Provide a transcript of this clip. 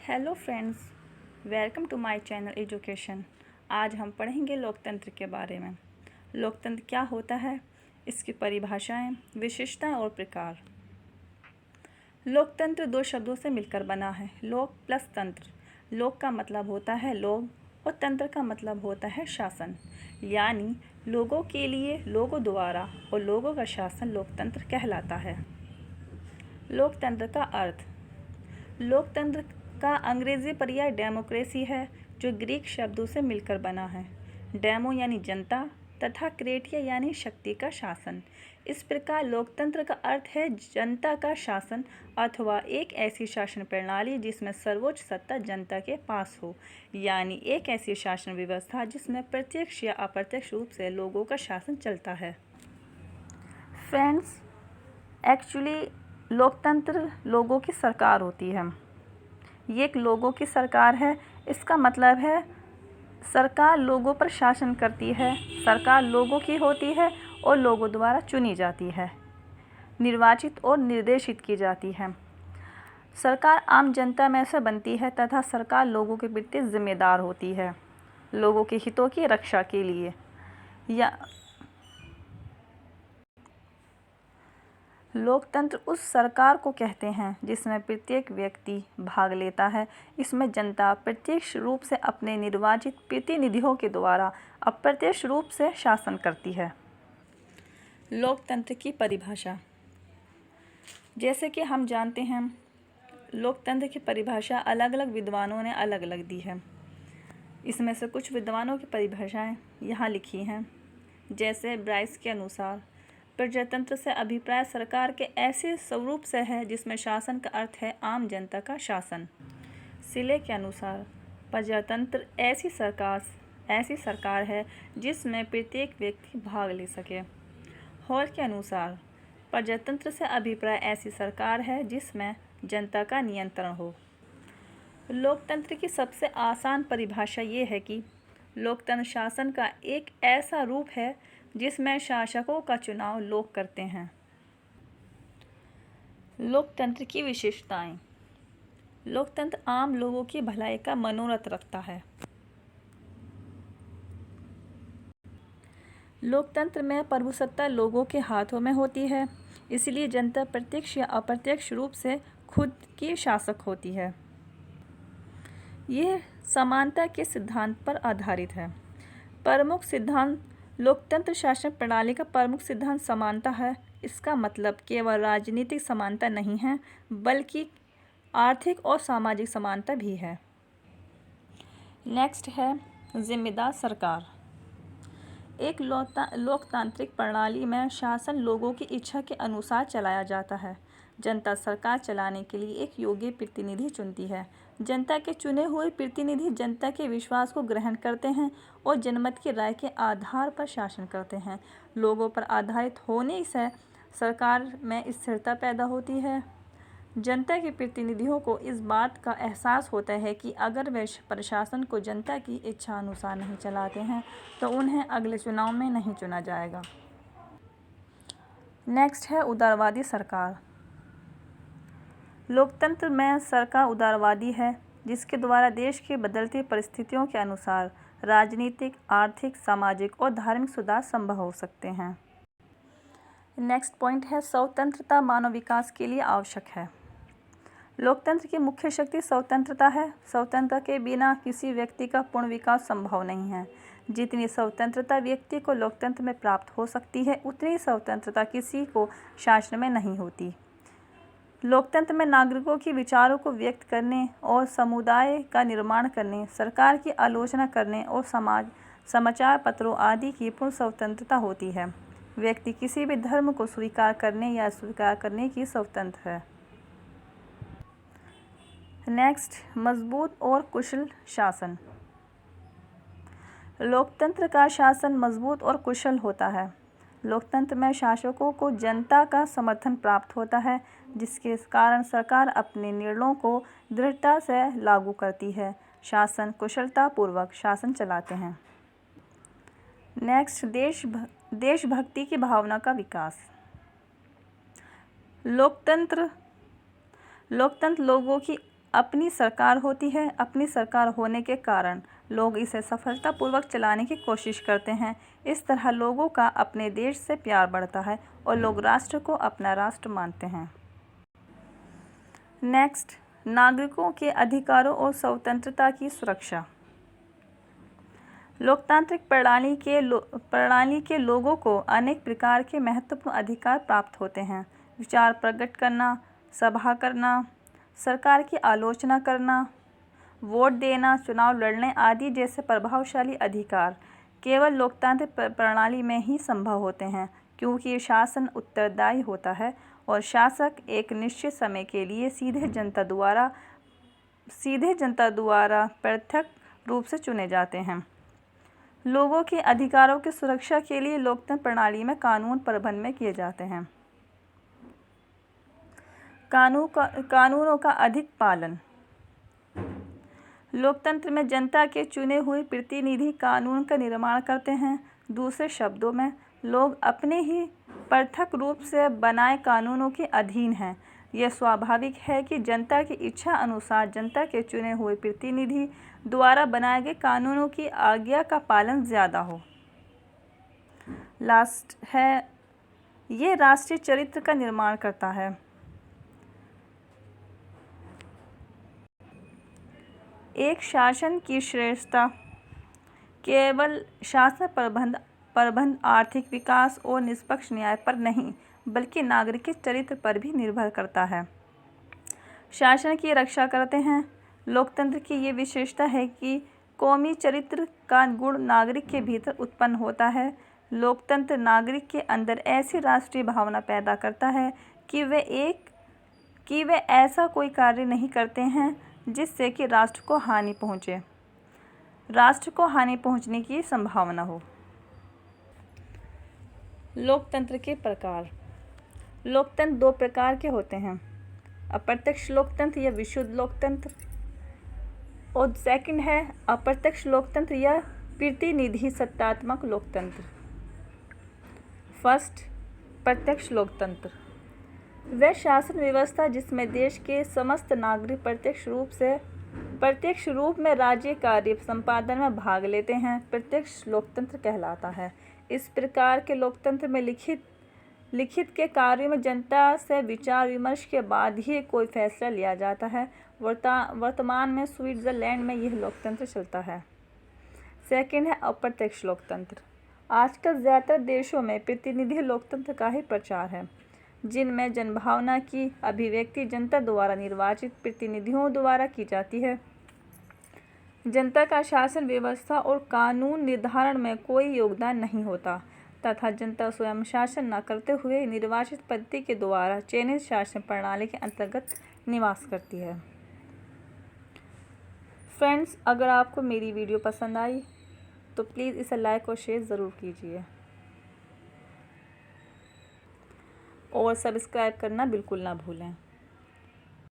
Hello friends, welcome to my channel education. आज हम पढ़ेंगे लोकतंत्र के बारे में। लोकतंत्र क्या होता है, इसकी परिभाषाएं, विशेषताएं और प्रकार। लोकतंत्र दो शब्दों से मिलकर बना है, लोक प्लस तंत्र। लोक का मतलब होता है लोग और तंत्र का मतलब होता है शासन, यानी लोगों के लिए, लोगों द्वारा और लोगों का शासन लोकतंत्र कहलाता है। लोकतंत्र का अर्थ। लोकतंत्र का अंग्रेजी पर्याय डेमोक्रेसी है, जो ग्रीक शब्दों से मिलकर बना है। डेमो यानी जनता तथा क्रेटिया यानी शक्ति का शासन। इस प्रकार लोकतंत्र का अर्थ है जनता का शासन अथवा एक ऐसी शासन प्रणाली जिसमें सर्वोच्च सत्ता जनता के पास हो, यानी एक ऐसी शासन व्यवस्था जिसमें प्रत्यक्ष या अप्रत्यक्ष रूप से लोगों का शासन चलता है। फ्रेंड्स, एक्चुअली लोकतंत्र लोगों की सरकार होती है। ये एक लोगों की सरकार है। इसका मतलब है सरकार लोगों पर शासन करती है, सरकार लोगों की होती है और लोगों द्वारा चुनी जाती है, निर्वाचित और निर्देशित की जाती है। सरकार आम जनता में से बनती है तथा सरकार लोगों के प्रति जिम्मेदार होती है, लोगों के हितों की रक्षा के लिए। या लोकतंत्र उस सरकार को कहते हैं जिसमें प्रत्येक व्यक्ति भाग लेता है। इसमें जनता प्रत्यक्ष रूप से अपने निर्वाचित प्रतिनिधियों के द्वारा अप्रत्यक्ष रूप से शासन करती है। लोकतंत्र की परिभाषा। जैसे कि हम जानते हैं, लोकतंत्र की परिभाषा अलग अलग विद्वानों ने अलग अलग दी है। इसमें से कुछ विद्वानों की परिभाषाएं यहाँ लिखी हैं। जैसे ब्राइस के अनुसार, प्रजातंत्र से अभिप्राय सरकार के ऐसे स्वरूप से है जिसमें शासन का अर्थ है आम जनता का शासन। सिले के अनुसार, प्रजातंत्र ऐसी सरकार है जिसमें प्रत्येक व्यक्ति भाग ले सके। हॉल के अनुसार, प्रजातंत्र से अभिप्राय ऐसी सरकार है जिसमें जनता का नियंत्रण हो। लोकतंत्र की सबसे आसान परिभाषा ये है कि लोकतंत्र शासन का एक ऐसा रूप है जिसमें शासकों का चुनाव लोग करते हैं। लोकतंत्र की विशेषताएं। लोकतंत्र आम लोगों की भलाई का मनोरथ रखता है। लोकतंत्र में प्रभुसत्ता लोगों के हाथों में होती है, इसलिए जनता प्रत्यक्ष या अप्रत्यक्ष रूप से खुद की शासक होती है। यह समानता के सिद्धांत पर आधारित है। प्रमुख सिद्धांत। लोकतंत्र शासन प्रणाली का प्रमुख सिद्धांत समानता है। इसका मतलब केवल राजनीतिक समानता नहीं है, बल्कि आर्थिक और सामाजिक समानता भी है। नेक्स्ट है जिम्मेदार सरकार। एक लोकतांत्रिक प्रणाली में शासन लोगों की इच्छा के अनुसार चलाया जाता है। जनता सरकार चलाने के लिए एक योग्य प्रतिनिधि चुनती है। जनता के चुने हुए प्रतिनिधि जनता के विश्वास को ग्रहण करते हैं और जनमत की राय के आधार पर शासन करते हैं। लोगों पर आधारित होने से सरकार में स्थिरता पैदा होती है। जनता के प्रतिनिधियों को इस बात का एहसास होता है कि अगर वे प्रशासन को जनता की इच्छा अनुसार नहीं चलाते हैं तो उन्हें अगले चुनाव में नहीं चुना जाएगा। नेक्स्ट है उदारवादी सरकार। लोकतंत्र में सरकार उदारवादी है, जिसके द्वारा देश की बदलती परिस्थितियों के अनुसार राजनीतिक, आर्थिक, सामाजिक और धार्मिक सुधार संभव हो सकते हैं। नेक्स्ट पॉइंट है स्वतंत्रता मानव विकास के लिए आवश्यक है। लोकतंत्र की मुख्य शक्ति स्वतंत्रता है। स्वतंत्रता के बिना किसी व्यक्ति का पूर्ण विकास संभव नहीं है। जितनी स्वतंत्रता व्यक्ति को लोकतंत्र में प्राप्त हो सकती है, उतनी स्वतंत्रता किसी को शासन में नहीं होती। लोकतंत्र में नागरिकों के विचारों को व्यक्त करने और समुदाय का निर्माण करने, सरकार की आलोचना करने और समाचार पत्रों आदि की पूर्ण स्वतंत्रता होती है। व्यक्ति किसी भी धर्म को स्वीकार करने या अस्वीकार करने की स्वतंत्र है। नेक्स्ट, मजबूत और कुशल शासन। लोकतंत्र का शासन मजबूत और कुशल होता है। लोकतंत्र में शासकों को जनता का समर्थन प्राप्त होता है, जिसके कारण सरकार अपने निर्णयों को दृढ़ता से लागू करती है। शासन कुशलतापूर्वक शासन चलाते हैं। नेक्स्ट, देशभक्ति की भावना का विकास। लोकतंत्र लोगों की अपनी सरकार होती है। अपनी सरकार होने के कारण लोग इसे सफलतापूर्वक चलाने की कोशिश करते हैं। इस तरह लोगों का अपने देश से प्यार बढ़ता है और लोग राष्ट्र को अपना राष्ट्र मानते हैं। नेक्स्ट, नागरिकों के अधिकारों और स्वतंत्रता की सुरक्षा। लोकतांत्रिक प्रणाली के लोगों को अनेक प्रकार के महत्वपूर्ण अधिकार प्राप्त होते हैं। विचार प्रकट करना, सभा करना, सरकार की आलोचना करना, वोट देना, चुनाव लड़ने आदि जैसे प्रभावशाली अधिकार केवल लोकतांत्रिक प्रणाली में ही संभव होते हैं, क्योंकि शासन उत्तरदायी होता है और शासक एक निश्चित समय के लिए सीधे जनता द्वारा प्रत्यक्ष रूप से चुने जाते हैं। लोगों के अधिकारों की सुरक्षा के लिए लोकतंत्र प्रणाली में कानून प्रबंध किए जाते हैं। कानूनों का अधिक पालन। लोकतंत्र में जनता के चुने हुए प्रतिनिधि कानून का निर्माण करते हैं। दूसरे शब्दों में, लोग अपने ही प्रत्यक्ष रूप से बनाए कानूनों के अधीन हैं। यह स्वाभाविक है कि जनता की इच्छा अनुसार जनता के चुने हुए प्रतिनिधि द्वारा बनाए गए कानूनों की आज्ञा का पालन ज़्यादा हो। लास्ट है, ये राष्ट्रीय चरित्र का निर्माण करता है। एक शासन की श्रेष्ठता केवल शासन प्रबंध आर्थिक विकास और निष्पक्ष न्याय पर नहीं, बल्कि नागरिक के चरित्र पर भी निर्भर करता है। शासन की रक्षा करते हैं। लोकतंत्र की ये विशेषता है कि कौमी चरित्र का गुण नागरिक के भीतर उत्पन्न होता है। लोकतंत्र नागरिक के अंदर ऐसी राष्ट्रीय भावना पैदा करता है कि वे ऐसा कोई कार्य नहीं करते हैं जिससे कि राष्ट्र को हानि पहुंचने की संभावना हो। लोकतंत्र के प्रकार। लोकतंत्र दो प्रकार के होते हैं, अप्रत्यक्ष लोकतंत्र या विशुद्ध लोकतंत्र, और सेकंड है अप्रत्यक्ष लोकतंत्र या प्रतिनिधि सत्तात्मक लोकतंत्र। फर्स्ट, प्रत्यक्ष लोकतंत्र। वह शासन व्यवस्था जिसमें देश के समस्त नागरिक प्रत्यक्ष रूप में राज्य कार्य संपादन में भाग लेते हैं, प्रत्यक्ष लोकतंत्र कहलाता है। इस प्रकार के लोकतंत्र में लिखित के कार्यों में जनता से विचार विमर्श के बाद ही कोई फैसला लिया जाता है। वर्तमान में स्विट्जरलैंड में यह लोकतंत्र चलता है। सेकंड है अप्रत्यक्ष लोकतंत्र। आजकल ज़्यादातर देशों में प्रतिनिधि लोकतंत्र का ही प्रचार है, जिनमें जनभावना की अभिव्यक्ति जनता द्वारा निर्वाचित प्रतिनिधियों द्वारा की जाती है। जनता का शासन व्यवस्था और कानून निर्धारण में कोई योगदान नहीं होता तथा जनता स्वयं शासन न करते हुए निर्वाचित पद्धति के द्वारा चयनित शासन प्रणाली के अंतर्गत निवास करती है। फ्रेंड्स, अगर आपको मेरी वीडियो पसंद आई तो प्लीज़ इसे लाइक और शेयर ज़रूर कीजिए और सब्सक्राइब करना बिल्कुल ना भूलें।